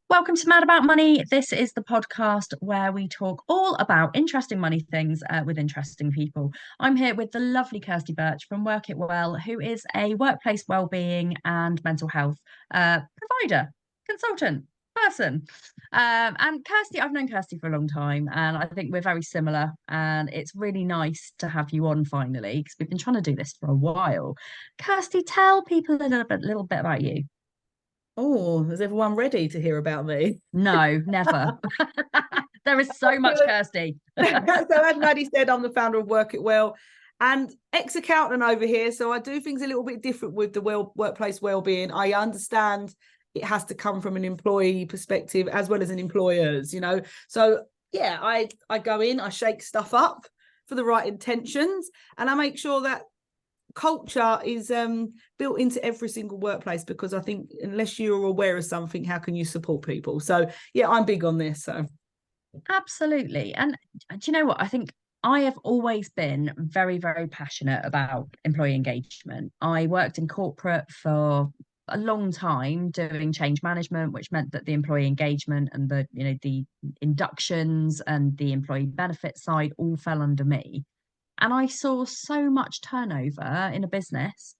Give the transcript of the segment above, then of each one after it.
Welcome to Mad About Money. This is the podcast where we talk all about interesting money things with interesting people. I'm here with the lovely Kirsty Birch from Work It Well, who is a workplace wellbeing and mental health provider, consultant, person. And Kirsty, I've known Kirsty for a long time, and I think we're very similar. And it's really nice to have you on finally because we've been trying to do this for a while. Kirsty, tell people a little bit about you. Oh, is everyone ready to hear about me? No, never. There is so much Kirsty. So as Maddy said, I'm the founder of Work It Well and ex-accountant over here. So I do things a little bit different with the workplace wellbeing. I understand it has to come from an employee perspective as well as an employer's. So yeah, I go in, I shake stuff up for the right intentions, and I make sure that culture is built into every single workplace, because I think unless you're aware of something, how can you support people? So yeah, I'm big on this. So Absolutely. And do you know what? I think I have always been very, very passionate about employee engagement. I worked in corporate for a long time doing change management, which meant that the employee engagement and the inductions and the employee benefit side all fell under me. And I saw so much turnover in a business,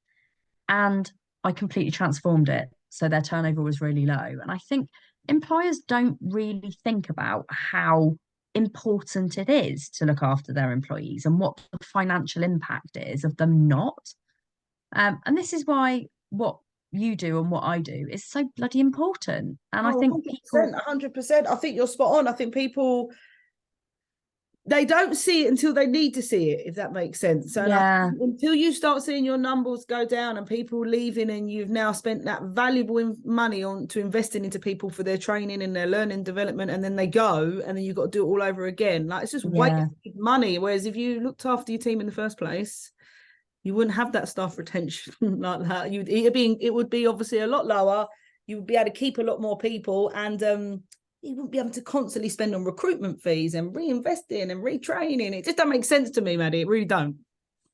and I completely transformed it. So their turnover was really low. And I think employers don't really think about how important it is to look after their employees and what the financial impact is of them not. And this is why what you do and what I do is so bloody important. And I oh, think people, 100%, 100%. I think you're spot on. I think people, they don't see it until they need to see it, if that makes sense. And yeah, until you start seeing your numbers go down and people leaving, and you've now spent that valuable money on to investing into people for their training and their learning development, and then they go, and then you've got to do it all over again. Like, it's just yeah. wasted money. Whereas if you looked after your team in the first place, you wouldn't have that staff retention like that. It would be obviously a lot lower. You would be able to keep a lot more people, and you wouldn't be able to constantly spend on recruitment fees and reinvesting and retraining. It just don't make sense to me, Maddy. It really don't.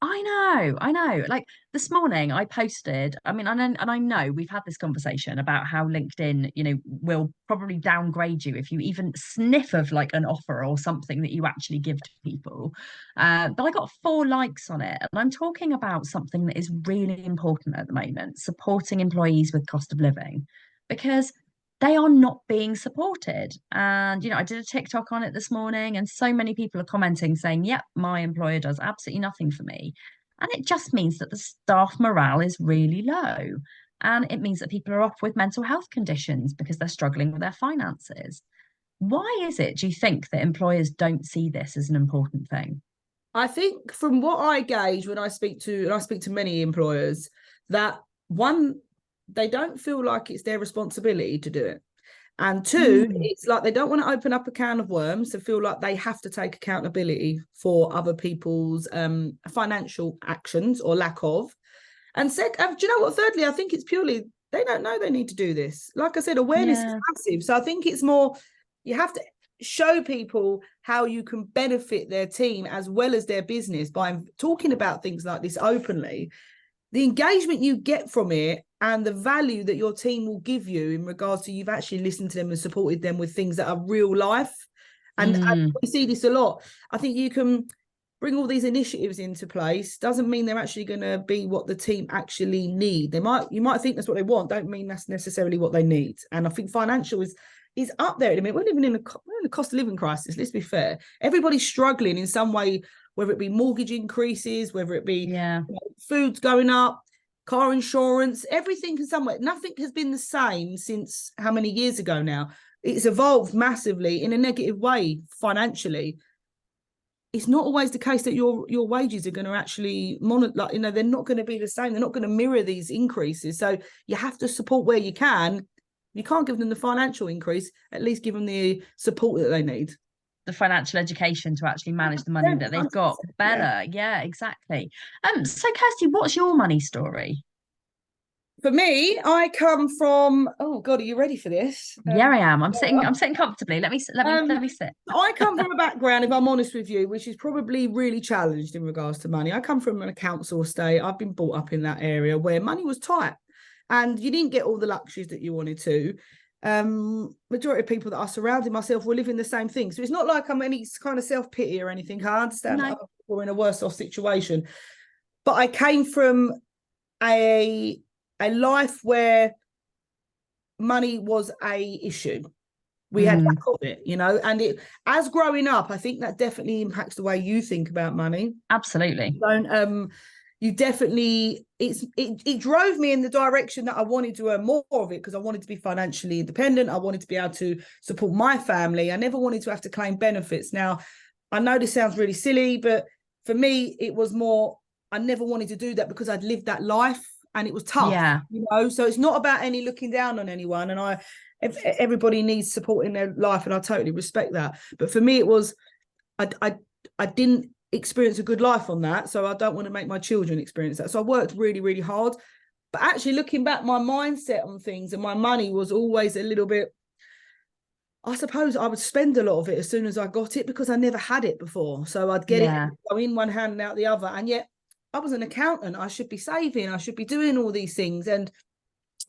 I know. Like this morning, I posted. I mean, and I know we've had this conversation about how LinkedIn, will probably downgrade you if you even sniff of like an offer or something that you actually give to people. But I got 4 likes on it, and I'm talking about something that is really important at the moment: supporting employees with cost of living, because they are not being supported. And, I did a TikTok on it this morning, and so many people are commenting saying, yep, my employer does absolutely nothing for me. And it just means that the staff morale is really low. And it means that people are off with mental health conditions because they're struggling with their finances. Why is it, do you think, that employers don't see this as an important thing? I think from what I gauge when I speak to, and I speak to many employers, that one, they don't feel like it's their responsibility to do it. And two, Mm, it's like they don't want to open up a can of worms to feel like they have to take accountability for other people's financial actions or lack of. And do you know what? Thirdly, I think it's purely they don't know they need to do this. Like I said, awareness is yeah. massive. So I think it's more you have to show people how you can benefit their team as well as their business by talking about things like this openly. The engagement you get from it and the value that your team will give you in regards to you've actually listened to them and supported them with things that are real life. And Mm, we see this a lot. I think you can bring all these initiatives into place. Doesn't mean they're actually going to be what the team actually need. You might think that's what they want, don't mean that's necessarily what they need. And I think financial is up there. I mean, we're in a cost of living crisis. Let's be fair. Everybody's struggling in some way, whether it be mortgage increases, whether it be yeah. food's going up, car insurance, everything in some way. Nothing has been the same since how many years ago now? It's evolved massively in a negative way financially. It's not always the case that your wages are going to actually monitor, like, they're not going to be the same. They're not going to mirror these increases. So you have to support where you can. You can't give them the financial increase, at least give them the support that they need. The financial education to actually manage the money 100%, that they've got 100%, yeah. better. Yeah, exactly. So Kirsty, what's your money story? For me, I come from, oh God, are you ready for this? Yeah, I am. I'm sitting comfortably. Let me sit. I come from a background, if I'm honest with you, which is probably really challenged in regards to money. I come from a council estate. I've been brought up in that area where money was tight and you didn't get all the luxuries that you wanted to. majority of people that I surrounded myself were living the same thing. So it's not like I'm any kind of self-pity or anything. I understand that No. other people are in a worse off situation. But I came from a life where money was a issue. We had lack of it, you know, and it, as growing up, I think that definitely impacts the way you think about money. Absolutely. You definitely, it drove me in the direction that I wanted to earn more of it, because I wanted to be financially independent. I wanted to be able to support my family. I never wanted to have to claim benefits. Now, I know this sounds really silly, but for me, it was more, I never wanted to do that because I'd lived that life and it was tough, Yeah. you know. So it's not about any looking down on anyone. And everybody needs support in their life, and I totally respect that. But for me, it was, I didn't experience a good life on that, so I don't want to make my children experience that. So I worked really, really hard. But actually, looking back, my mindset on things and my money was always a little bit, I suppose I would spend a lot of it as soon as I got it, because I never had it before. So I'd get it, Yeah. go in one hand and out the other. And yet I was an accountant. I should be saving. I should be doing all these things. And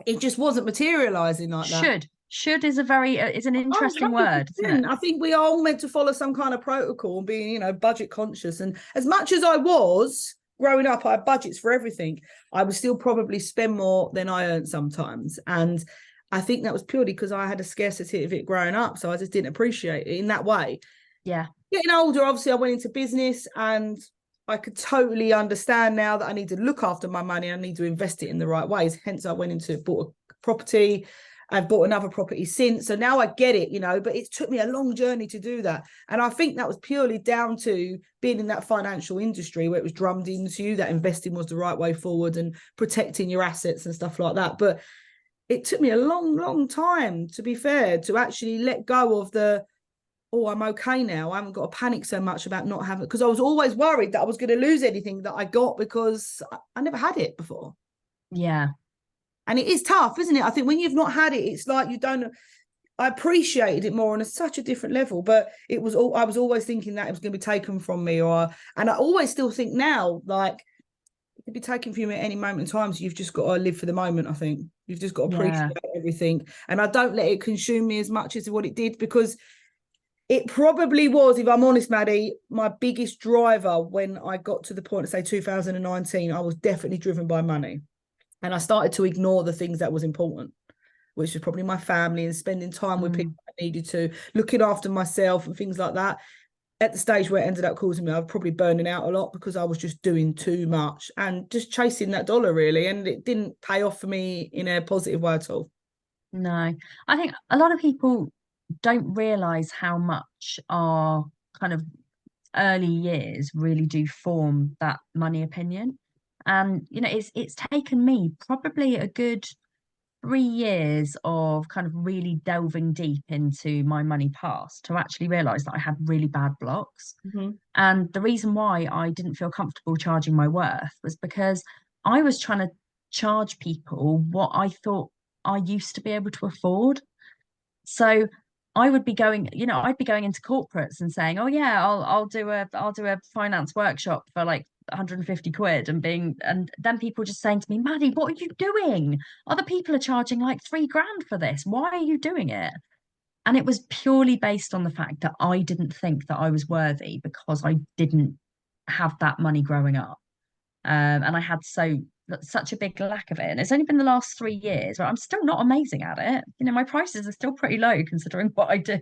it just wasn't materializing like that. Should is a very is an interesting word, isn't it? 100%. I think we are all meant to follow some kind of protocol and being, you know, budget conscious. And as much as I was growing up, I had budgets for everything. I would still probably spend more than I earned sometimes. And I think that was purely because I had a scarcity of it growing up. So I just didn't appreciate it in that way. Yeah. Getting older, obviously, I went into business, and I could totally understand now that I need to look after my money. I need to invest it in the right ways. Hence, I went into bought a property. I've bought another property since. So now I get it, you know, but it took me a long journey to do that. And I think that was purely down to being in that financial industry where it was drummed into you that investing was the right way forward and protecting your assets and stuff like that. But it took me a long, long time, to be fair, to actually let go of the, oh, I'm okay now. I haven't got to panic so much about not having, because I was always worried that I was going to lose anything that I got because I never had it before. Yeah. And it is tough, isn't it? I think when you've not had it, it's like you don't. I appreciated it more on such a different level, but it was all, I was always thinking that it was going to be taken from me, and I always still think now, like, it could be taken from you at any moment in time. So you've just got to live for the moment. I think you've just got to appreciate everything, and I don't let it consume me as much as what it did, because it probably was, if I'm honest, Maddy, my biggest driver when I got to the point of, say, 2019. I was definitely driven by money. And I started to ignore the things that was important, which was probably my family and spending time with people I needed to, looking after myself and things like that. At the stage where it ended up causing me, I was probably burning out a lot because I was just doing too much and just chasing that dollar, really. And it didn't pay off for me in a positive way at all. No. I think a lot of people don't realize how much our kind of early years really do form that money opinion. And you know, it's taken me probably a good 3 years of kind of really delving deep into my money past to actually realize that I had really bad blocks. And the reason why I didn't feel comfortable charging my worth was because I was trying to charge people what I thought I used to be able to afford. So I would be going, you know, I'd be going into corporates and saying, "Oh yeah, I'll do a finance workshop for like 150 quid," and then people just saying to me, "Maddie, what are you doing? Other people are charging like 3 grand for this. Why are you doing it?" And it was purely based on the fact that I didn't think that I was worthy because I didn't have that money growing up. And I had such a big lack of it. And it's only been the last 3 years where I'm still not amazing at it. You know, my prices are still pretty low considering what I do.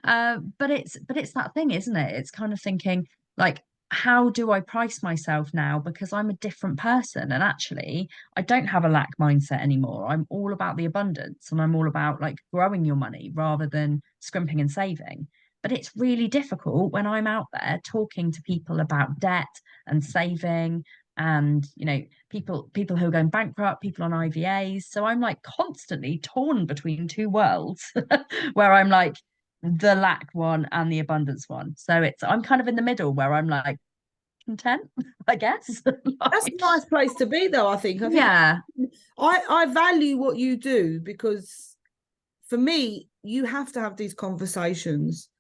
But it's that thing, isn't it? It's kind of thinking like, how do I price myself now? Because I'm a different person. And actually, I don't have a lack mindset anymore. I'm all about the abundance, and I'm all about like growing your money rather than scrimping and saving. But it's really difficult when I'm out there talking to people about debt and saving, and you know, people who are going bankrupt, people on IVAs. So I'm like constantly torn between two worlds where I'm like the lack one and the abundance one. So I'm kind of in the middle where I'm like content, I guess. That's a nice place to be, though. I think Yeah. I value what you do, because for me, you have to have these conversations.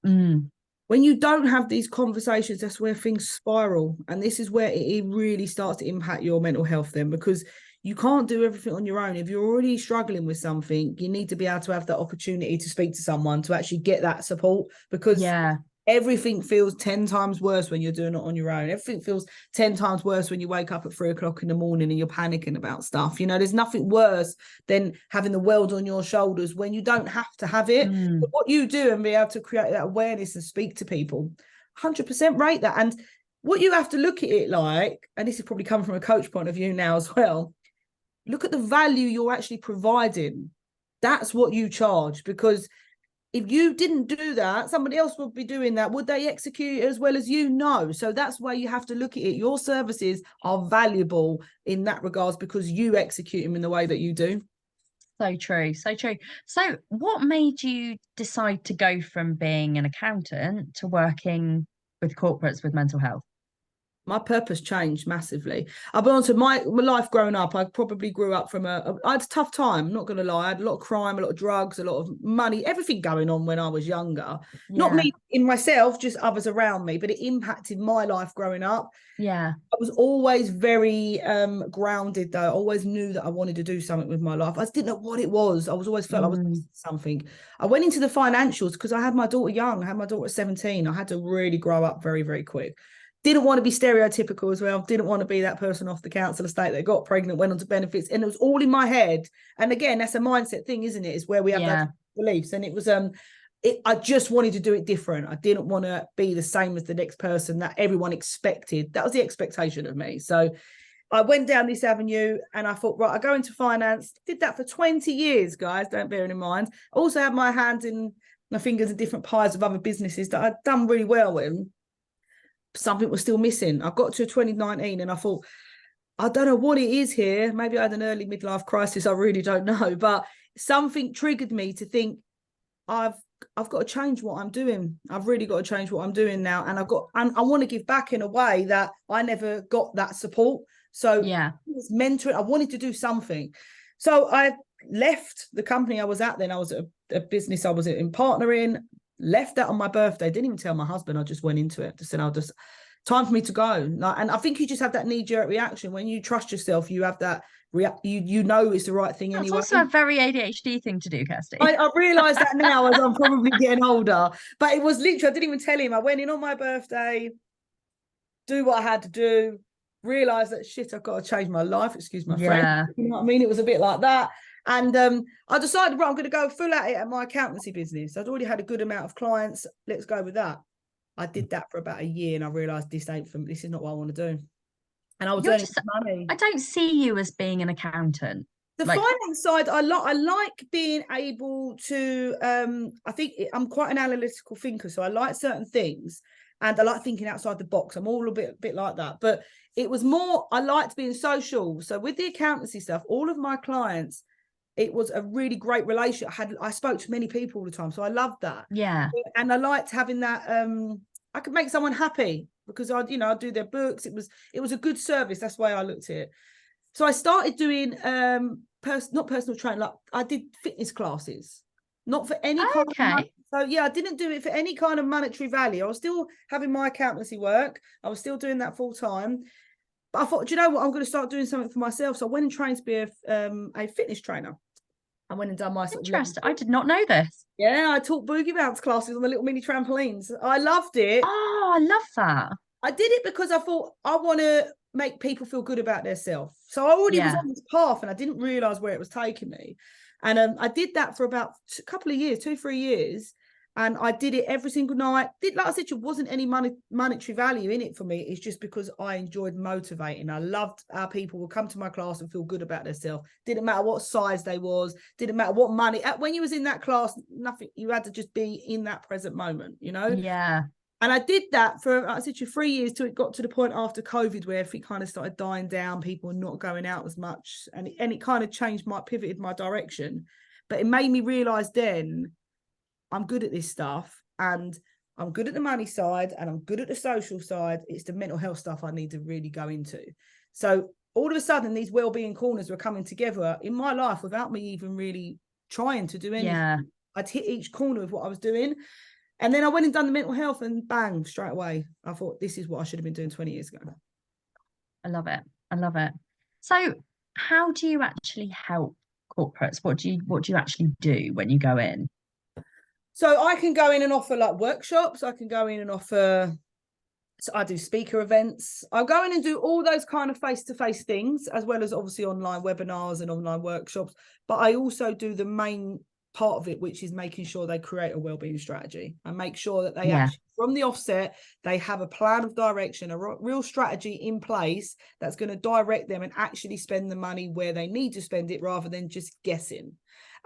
When you don't have these conversations, that's where things spiral. And this is where it really starts to impact your mental health then, because you can't do everything on your own. If you're already struggling with something, you need to be able to have that opportunity to speak to someone to actually get that support, because Yeah. everything feels 10 times worse when you're doing it on your own. Everything feels 10 times worse when you wake up at 3 o'clock in the morning and you're panicking about stuff. You know, there's nothing worse than having the world on your shoulders when you don't have to have it. But what you do and be able to create that awareness and speak to people, 100% rate that. And what you have to look at it like, and this is probably coming from a coach point of view now as well, look at the value you're actually providing. That's what you charge, because if you didn't do that, somebody else would be doing that. Would they execute it as well as you? No. So that's why you have to look at it. Your services are valuable in that regards because you execute them in the way that you do. So true. So true. So what made you decide to go from being an accountant to working with corporates with mental health? My purpose changed massively. I'll be honest with my life growing up. I probably grew up from I had a tough time, not going to lie. I had a lot of crime, a lot of drugs, a lot of money, everything going on when I was younger. Not Yeah. me in myself, just others around me, but it impacted my life growing up. Yeah. I was always very grounded, though. I always knew that I wanted to do something with my life. I just didn't know what it was. I was always felt I was missing something. I went into the financials because I had my daughter young. I had my daughter at 17. I had to really grow up very, very quick. Didn't want to be stereotypical as well. Didn't want to be that person off the council estate that got pregnant, went on to benefits. And it was all in my head. And again, that's a mindset thing, isn't it? It's where we have Yeah. that beliefs. And it was I just wanted to do it different. I didn't want to be the same as the next person that everyone expected. That was the expectation of me. So I went down this avenue and I thought, right, I go into finance. Did that for 20 years, guys. Don't bear it in mind. I also had my hands in my fingers in different pies of other businesses that I'd done really well in. Something was still missing. I got to 2019 and I thought, I don't know what it is here. Maybe I had an early midlife crisis. I really don't know. But something triggered me to think, I've got to change what I'm doing. I've really got to change what I'm doing now. And I want to give back in a way that I never got that support. So Yeah. it was mentoring. I wanted to do something. So I left the company I was at then. I was at a business I was in partnering, left that on my birthday. Didn't even tell my husband. I just went into it. Just said, time for me to go. And I think you just have that knee-jerk reaction. When you trust yourself, you have that you know it's the right thing That's anyway. also a very ADHD thing to do, Kirsty. I realise that now as I'm probably getting older. But it was literally, I didn't even tell him. I went in on my birthday, do what I had to do, realise that shit, I've got to change my life. Excuse my friend. Yeah. You know what I mean? It was a bit like that. And I decided, right, I'm going to go full at it at my accountancy business. I'd already had a good amount of clients. Let's go with that. I did that for about a year and I realised this is not what I want to do. And I was You're earning just, money. I don't see you as being an accountant. The Like, finance side, I like being able to. I think I'm quite an analytical thinker, so I like certain things, and I like thinking outside the box. I'm all a bit like that. But it was more I liked being social. So with the accountancy stuff, all of my clients, it was a really great relationship. I spoke to many people all the time, so I loved that. yeah. And I liked having that. I could make someone happy because I'd do their books. It was a good service. That's the way I looked at it. So I started doing not personal training, like I did fitness classes, not for any kind of money. Okay. So yeah, I didn't do it for any kind of monetary value. I was still having my accountancy work. I was still doing that full time. But I thought, do you know what? I'm going to start doing something for myself. So I went and trained to be a fitness trainer. I went and done my sort of Interesting. I did not know this. yeah, I taught boogie bounce classes on the little mini trampolines. I loved it. Oh, I love that. I did it because I thought I want to make people feel good about themselves. So I already was Yeah. on this path and I didn't realize where it was taking me. And I did that for about a couple of years, 2-3 years. And I did it every single night. Like I said, there wasn't any monetary value in it for me. It's just because I enjoyed motivating. I loved how people would come to my class and feel good about themselves. Didn't matter what size they was. Didn't matter what money. When you was in that class, nothing. You had to just be in that present moment, Yeah. And I did that for, I said, 3 years till it got to the point after COVID where everything kind of started dying down. People were not going out as much. And it kind of pivoted my direction. But it made me realize then I'm good at this stuff and I'm good at the money side and I'm good at the social side. It's the mental health stuff I need to really go into. So all of a sudden, these wellbeing corners were coming together in my life without me even really trying to do anything. Yeah. I'd hit each corner of what I was doing. And then I went and done the mental health and bang, straight away. I thought, this is what I should have been doing 20 years ago. I love it. I love it. So how do you actually help corporates? What do you actually do when you go in? So I can go in and offer like workshops. I can go in and offer, so I do speaker events. I'll go in and do all those kind of face-to-face things, as well as obviously online webinars and online workshops. But I also do the main part of it, which is making sure they create a wellbeing strategy and make sure that they Yeah, actually, from the offset, they have a plan of direction, a real strategy in place that's going to direct them and actually spend the money where they need to spend it rather than just guessing.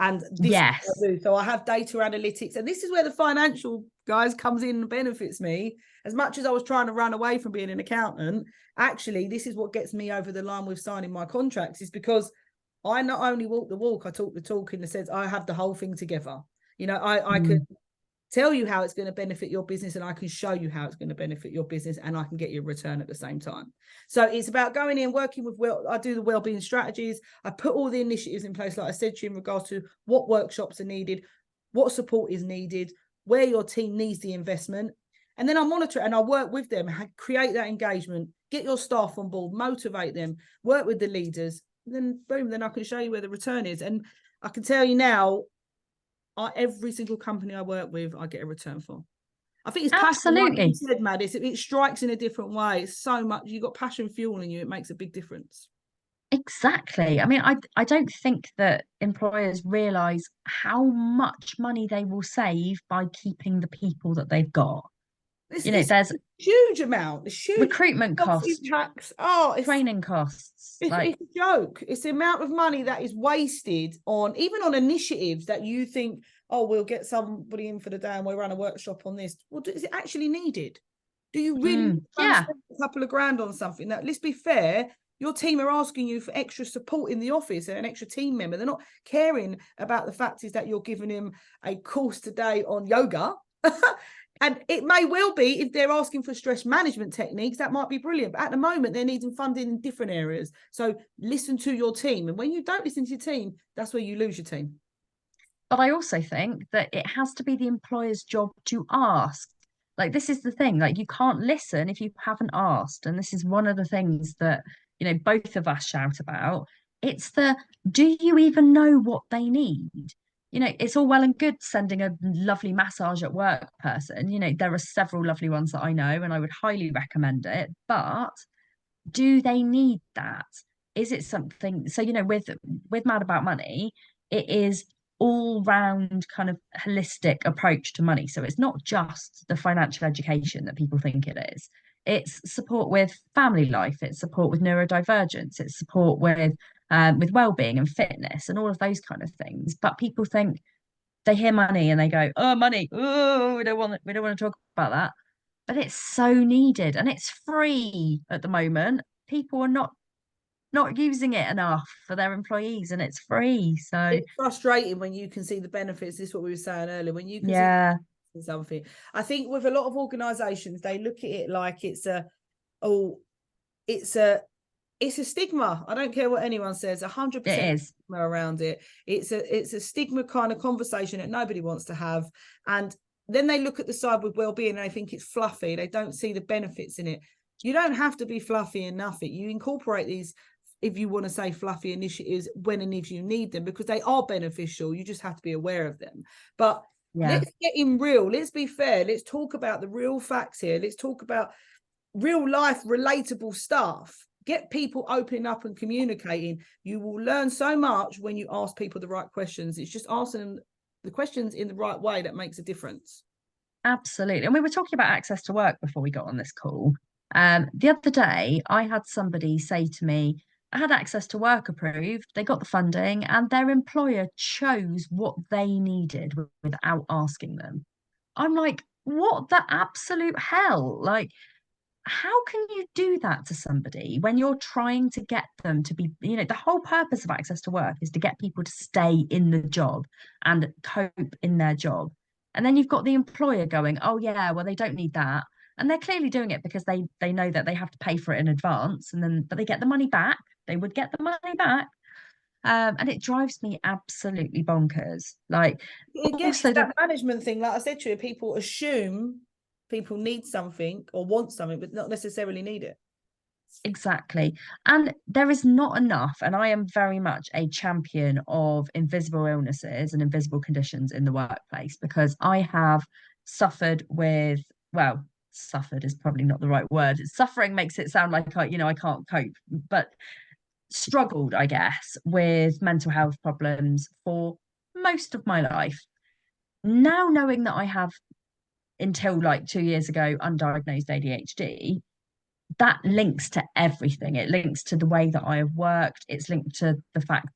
And this is what yes, I do. So I have data analytics, and this is where the financial guys comes in and benefits me. As much as I was trying to run away from being an accountant, actually, this is what gets me over the line with signing my contracts, is because I not only walk the walk, I talk the talk, in the sense I have the whole thing together. I could mm, tell you how it's going to benefit your business, and I can show you how it's going to benefit your business, and I can get you a return at the same time. So it's about going in, working with, I do the wellbeing strategies. I put all the initiatives in place, like I said to you, in regards to what workshops are needed, what support is needed, where your team needs the investment. And then I monitor it and I work with them, create that engagement, get your staff on board, motivate them, work with the leaders. And then boom, then I can show you where the return is. And I can tell you now, every single company I work with, I get a return for. I think it's passion, like you absolutely. said, Maddie. It strikes in a different way. It's so much. You've got passion fueling you. It makes a big difference. Exactly. I mean, I don't think that employers realize how much money they will save by keeping the people that they've got. It's There's a huge amount. It's huge. recruitment Health costs, impacts. Oh, training costs. Like, it's a joke. It's the amount of money that is wasted on, even on initiatives that you think, oh, we'll get somebody in for the day and we'll run a workshop on this. Well, is it actually needed? Do you really want to yeah, spend a couple of grand on something? Now, let's be fair. Your team are asking you for extra support in the office and an extra team member. They're not caring about the fact is that you're giving him a course today on yoga. And it may well be, if they're asking for stress management techniques, that might be brilliant. But at the moment, they're needing funding in different areas. So listen to your team. And when you don't listen to your team, that's where you lose your team. but I also think that it has to be the employer's job to ask. Like, this is the thing, like, you can't listen if you haven't asked. And this is one of the things that, both of us shout about. It's do you even know what they need? It's all well and good sending a lovely massage at work person. There are several lovely ones that I know, and I would highly recommend it. But do they need that? Is it something? So, with Mad About Money, it is all round kind of holistic approach to money. So it's not just the financial education that people think it is. It's support with family life, it's support with neurodivergence, it's support with well-being and fitness and all of those kind of things. But people think, they hear money and they go, oh, money, oh, we don't want to talk about that. But it's so needed and it's free at the moment. People are not using it enough for their employees, and it's free. So It's frustrating when you can see the benefits. This is what we were saying earlier. When you can see yeah, something, I think with a lot of organisations, they look at it like oh, it's a it's a stigma. I don't care what anyone says. 100% it is. stigma around it. It's a stigma kind of conversation that nobody wants to have. And then they look at the side with well-being and they think it's fluffy. They don't see the benefits in it. You don't have to be fluffy and nothing. You incorporate these, if you want to say fluffy initiatives, when and if you need them, because they are beneficial. You just have to be aware of them. But Yeah. let's get in real. Let's be fair. Let's talk about the real facts here. Let's talk about real life relatable stuff. Get people opening up and communicating. You will learn so much when you ask people the right questions. It's just asking the questions in the right way that makes a difference. Absolutely. And we were talking about access to work before we got on this call. The other day, I had somebody say to me, I had access to work approved, they got the funding, and their employer chose what they needed without asking them. I'm like, what the absolute hell? Like, how can you do that to somebody when you're trying to get them to be, the whole purpose of access to work is to get people to stay in the job and cope in their job. And then you've got the employer going, oh yeah, well, they don't need that. And they're clearly doing it because they know that they have to pay for it in advance, but they get the money back. They would get the money back. And it drives me absolutely bonkers. Like, It gets also that management thing. Like I said to you, people assume people need something or want something, but not necessarily need it. Exactly. And there is not enough, and I am very much a champion of invisible illnesses and invisible conditions in the workplace because I have suffered with, well, suffered is probably not the right word. Suffering makes it sound like I can't cope, but struggled, I guess, with mental health problems for most of my life. Now knowing that I have, until like 2 years ago, undiagnosed ADHD, that links to everything. It links to the way that I have worked. It's linked to the fact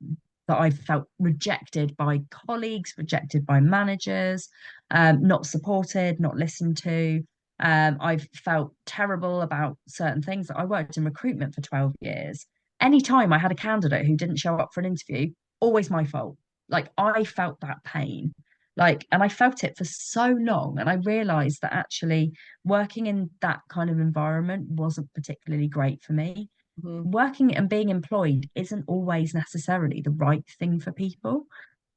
that I've felt rejected by colleagues, rejected by managers, not supported, not listened to. I've felt terrible about certain things. I worked in recruitment for 12 years. Anytime I had a candidate who didn't show up for an interview, always my fault. Like I felt that pain. And I felt it for so long. And I realized that actually working in that kind of environment wasn't particularly great for me. Mhm. Working and being employed isn't always necessarily the right thing for people.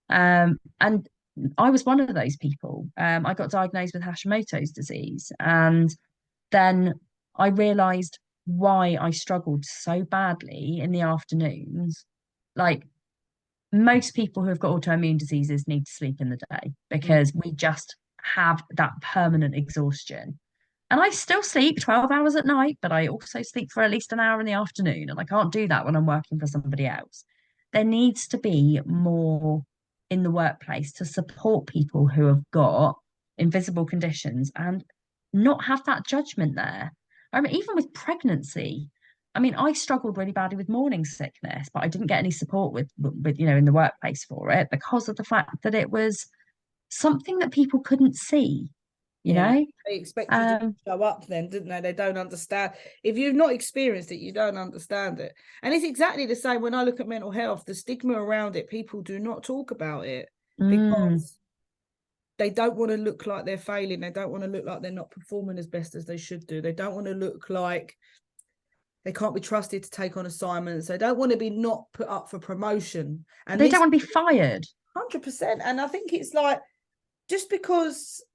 And I was one of those people. I got diagnosed with Hashimoto's disease, and then I realized why I struggled so badly in the afternoons. Like most people who have got autoimmune diseases need to sleep in the day Mm. because we just have that permanent exhaustion. And I still sleep 12 hours at night, but I also sleep for at least an hour in the afternoon. And I can't do that when I'm working for somebody else. There needs to be more in the workplace to support people who have got invisible conditions and not have that judgment there. I mean, even with pregnancy, I mean, I struggled really badly with morning sickness, but I didn't get any support with in the workplace for it because of the fact that it was something that people couldn't see, you Yeah, know? they expect you to Um, show up then, didn't they? They don't understand. If you've not experienced it, you don't understand it. And it's exactly the same when I look at mental health, the stigma around it, people do not talk about it mm, because they don't want to look like they're failing. They don't want to look like they're not performing as best as they should do. They don't want to look like they can't be trusted to take on assignments. They don't want to be not put up for promotion. And they don't this want to be fired. 100%. And I think it's like just because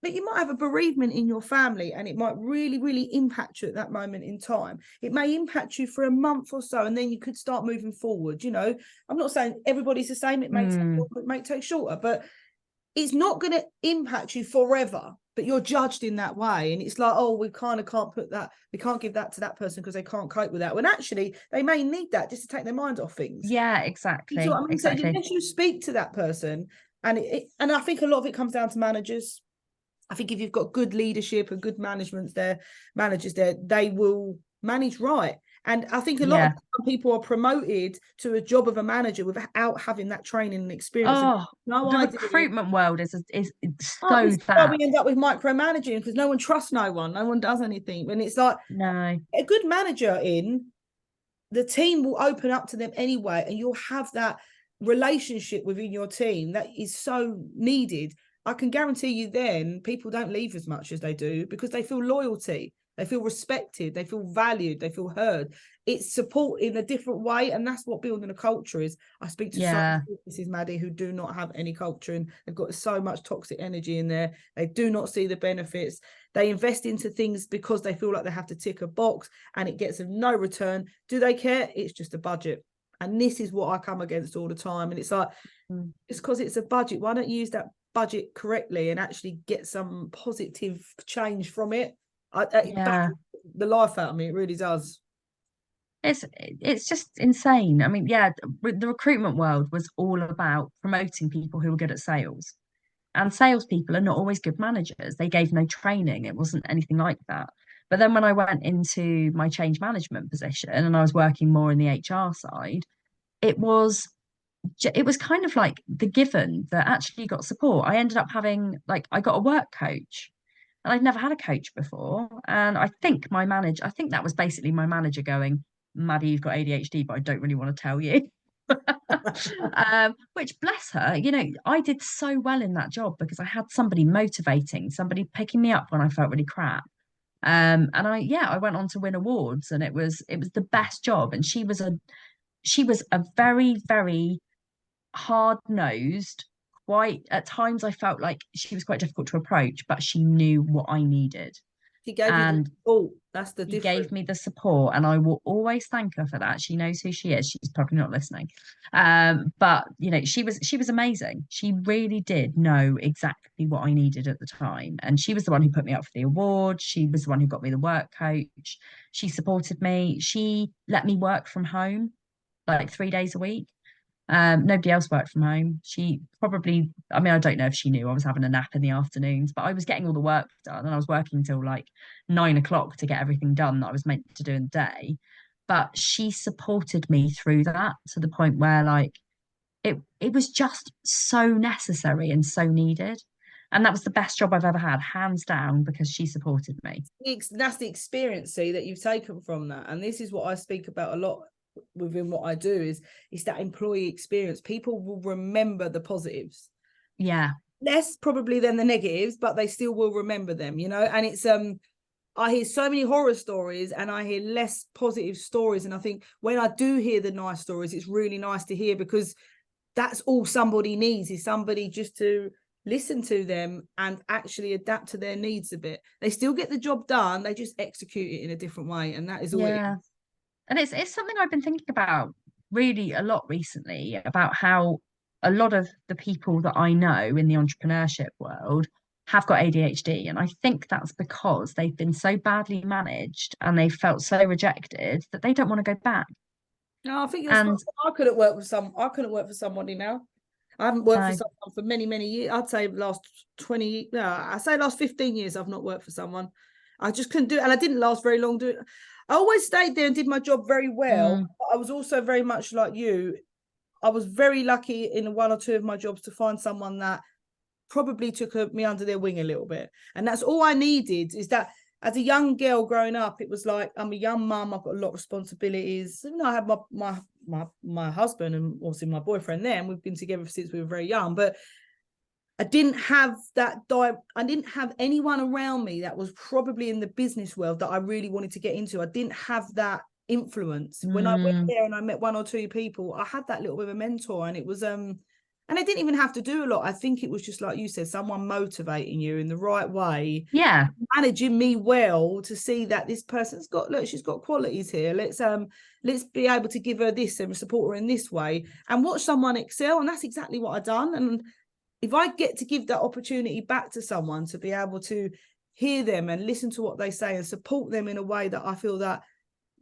that you might have a bereavement in your family and it might really, really impact you at that moment in time. It may impact you for a month or so, and then you could start moving forward. I'm not saying everybody's the same. It may take Mm, longer, it may take shorter, but it's not going to impact you forever. But you're judged in that way. And it's like, oh, we kind of can't put that, we can't give that to that person because they can't cope with that. When actually they may need that just to take their mind off things. yeah, You see exactly, what I mean? So exactly. unless you speak to that person, and I think a lot of it comes down to managers. I think if you've got good leadership and good managers there, they will manage right. And I think a lot Yeah. of people are promoted to a job of a manager without having that training and experience. And Oh, no the idea. recruitment world is Oh, so this is why that. we end up with micromanaging because no one trusts no one. No one does anything. And it's like No. a good manager the team will open up to them anyway, and you'll have that relationship within your team that is so needed. I can guarantee you then people don't leave as much as they do because they feel loyalty, they feel respected, they feel valued, they feel heard. It's support in a different way, and that's what building a culture is. I speak to so many Yeah. businesses, Maddy, who do not have any culture, and they've got so much toxic energy in there. They do not see the benefits. They invest into things because they feel like they have to tick a box, and it gets them no return. Do they care? It's just a budget. And this is what I come against all the time. And it's like, Mm, it's because it's a budget. Why don't you use that budget correctly and actually get some positive change from it? It yeah. baffles the life out of me. It really does. It's just insane. I mean, yeah, the recruitment world was all about promoting people who were good at sales. And salespeople are not always good managers. They gave no training. It wasn't anything like that. But then when I went into my change management position and I was working more in the HR side, it was it was kind of like the given that actually got support. I ended up having I got a work coach, and I'd never had a coach before. And I think that was basically my manager going, Maddie, you've got ADHD, but I don't really want to tell you. Which bless her, I did so well in that job because I had somebody motivating, somebody picking me up when I felt really crap. And I went on to win awards, and it was the best job. And she was a very, very hard-nosed, quite at times I felt like she was quite difficult to approach, but she knew what I needed. She gave you the And support. That's the she gave difference. me the support, and I will always thank her for that. She knows who she is. She's probably not listening. But she was amazing. She really did know exactly what I needed at the time. And she was the one who put me up for the award. She was the one who got me the work coach. She supported me. She let me work from home like 3 days a week. Nobody else worked from home. She probably, I mean, I don't know if she knew I was having a nap in the afternoons, but I was getting all the work done and I was working till like 9 o'clock to get everything done that I was meant to do in the day. But she supported me through that to the point where like it was just so necessary and so needed. And that was the best job I've ever had, hands down, because she supported me. That's the experience, see, that you've taken from that. And this is what I speak about a lot within what I do is that employee experience. People will remember the positives. Yeah. Less probably than the negatives, but they still will remember them, and it's I hear so many horror stories and I hear less positive stories. And I think when I do hear the nice stories, it's really nice to hear, because that's all somebody needs, is somebody just to listen to them and actually adapt to their needs a bit. They still get the job done, they just execute it in a different way. And that is all it Yeah. is. And it's something I've been thinking about really a lot recently, about how a lot of the people that I know in the entrepreneurship world have got ADHD. And I think that's because they've been so badly managed and they felt so rejected that they don't want to go back. No, I think you're spot And on. I couldn't work for somebody now. I haven't worked for no, someone for many, many years. I'd say last 20, no, I say last 15 years I've not worked for someone. I just couldn't do it. And I didn't last very long doing it. I always stayed there and did my job very well. mm, But I was also very much like you. I was very lucky in one or two of my jobs to find someone that probably took me under their wing a little bit. And that's all I needed, is that as a young girl growing up, it was like, I'm a young mum, I've got a lot of responsibilities. I have my husband and obviously my boyfriend there, and we've been together since we were very young. But I didn't have I didn't have anyone around me that was probably in the business world that I really wanted to get into. I didn't have that influence. When I went mm, there and I met one or two people, I had that little bit of a mentor, and it was and I didn't even have to do a lot. I think it was just like you said, someone motivating you in the right way, yeah, managing me well to see that this person's got, look, she's got qualities here. Let's be able to give her this and support her in this way and watch someone excel. And that's exactly what I've done. And if I get to give that opportunity back to someone to be able to hear them and listen to what they say and support them in a way that I feel that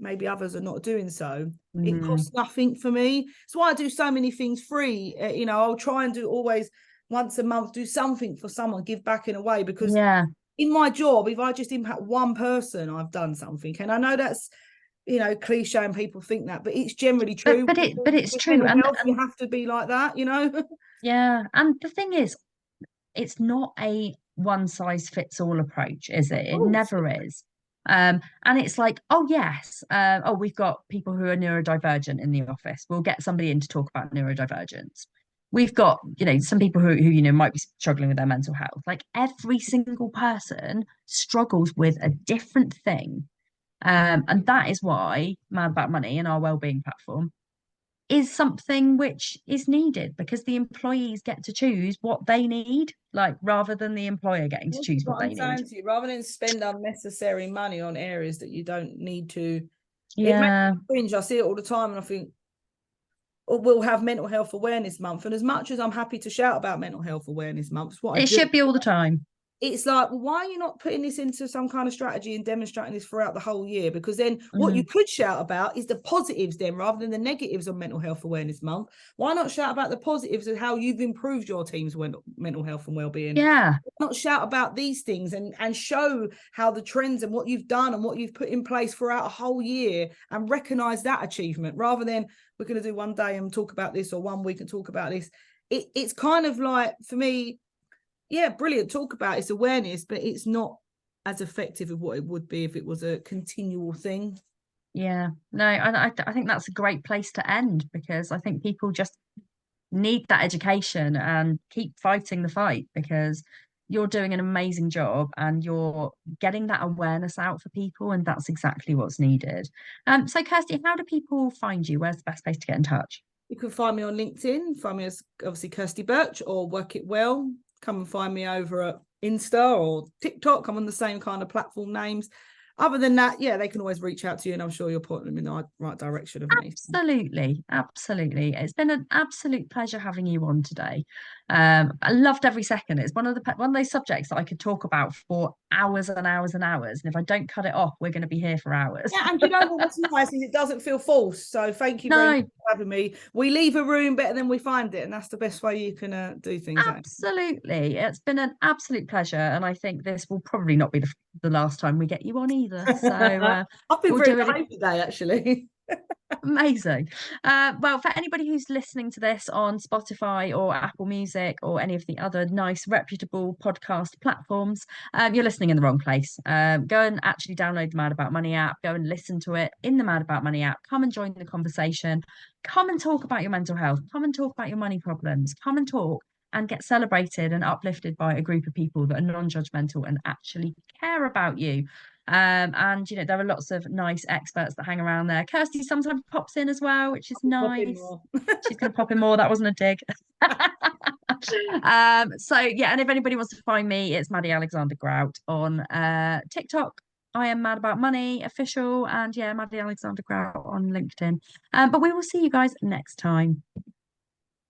maybe others are not doing so, it mm, costs nothing for me. That's why I do so many things free. I'll try and do always once a month, do something for someone, give back in a way, because yeah. in my job, if I just impact one person, I've done something. And I know that's, cliche and people think that, but it's generally But true. it's With true. mental And health, you have to be like that. yeah, and the thing is, it's not a one size fits all approach, is it? It Oh, never is. And it's like, oh yes, oh, we've got people who are neurodivergent in the office. We'll get somebody in to talk about neurodivergence. We've got, some people who might be struggling with their mental health. Like every single person struggles with a different thing. And that is why Mad About Money and our wellbeing platform is something which is needed, because the employees get to choose what they need, like rather than the employer getting to this choose is what what I'm they need. saying to you. Rather than spend unnecessary money on areas that you don't need to, it makes Yeah, me cringe. I see it all the time, and I think, oh, we'll have Mental Health Awareness Month. And as much as I'm happy to shout about Mental Health Awareness Month, it's what I it do. should be all the time. It's like, well, why are you not putting this into some kind of strategy and demonstrating this throughout the whole year? Because then what you Mm, could shout about is the positives then, rather than the negatives of Mental Health Awareness Month. Why not shout about the positives of how you've improved your team's mental health and well-being? yeah, Why not shout about these things and show how the trends and what you've done and what you've put in place throughout a whole year, and recognize that achievement, rather than we're going to do one day and talk about this, or 1 week and talk about this. It's kind of like, for me, yeah, brilliant, talk about it's awareness, but it's not as effective as what it would be if it was a continual thing. yeah. No, I think that's a great place to end, because I think people just need that education and keep fighting the fight, because you're doing an amazing job and you're getting that awareness out for people, and that's exactly what's needed. So Kirsty, how do people find you? Where's the best place to get in touch? You can find me on LinkedIn, find me as obviously Kirsty Birch, or Work It Well. Come and find me over at Insta or TikTok. I'm on the same kind of platform names. Other than that, yeah, they can always reach out to you, and I'm sure you'll point them in the right direction of me. Absolutely, absolutely. It's been an absolute pleasure having you on today. I loved every second. It's one of those subjects that I could talk about for hours and hours and hours. And if I don't cut it off, we're going to be here for hours. Yeah, and you know what's nice is it doesn't feel forced. So thank you very much No, for having me. We leave a room better than we find it, and that's the best way you can do things. absolutely. It's been an absolute pleasure. And I think this will probably not be the last time we get you on either. So I've been we'll very do it. behaved today, actually. Amazing. Well, for anybody who's listening to this on Spotify or Apple Music or any of the other nice, reputable podcast platforms, you're listening in the wrong place. Go and actually download the Mad About Money app. Go and listen to it in the Mad About Money app. Come and join the conversation. Come and talk about your mental health. Come and talk about your money problems. Come and talk and get celebrated and uplifted by a group of people that are non-judgmental and actually care about you. And there are lots of nice experts that hang around there. Kirsty sometimes pops in as well, which is nice. She's going to pop in more. That wasn't a dig. So yeah, and if anybody wants to find me, it's Maddy Alexander-Grout on TikTok. I am Mad About Money official, and yeah, Maddy Alexander-Grout on LinkedIn. But we will see you guys next time.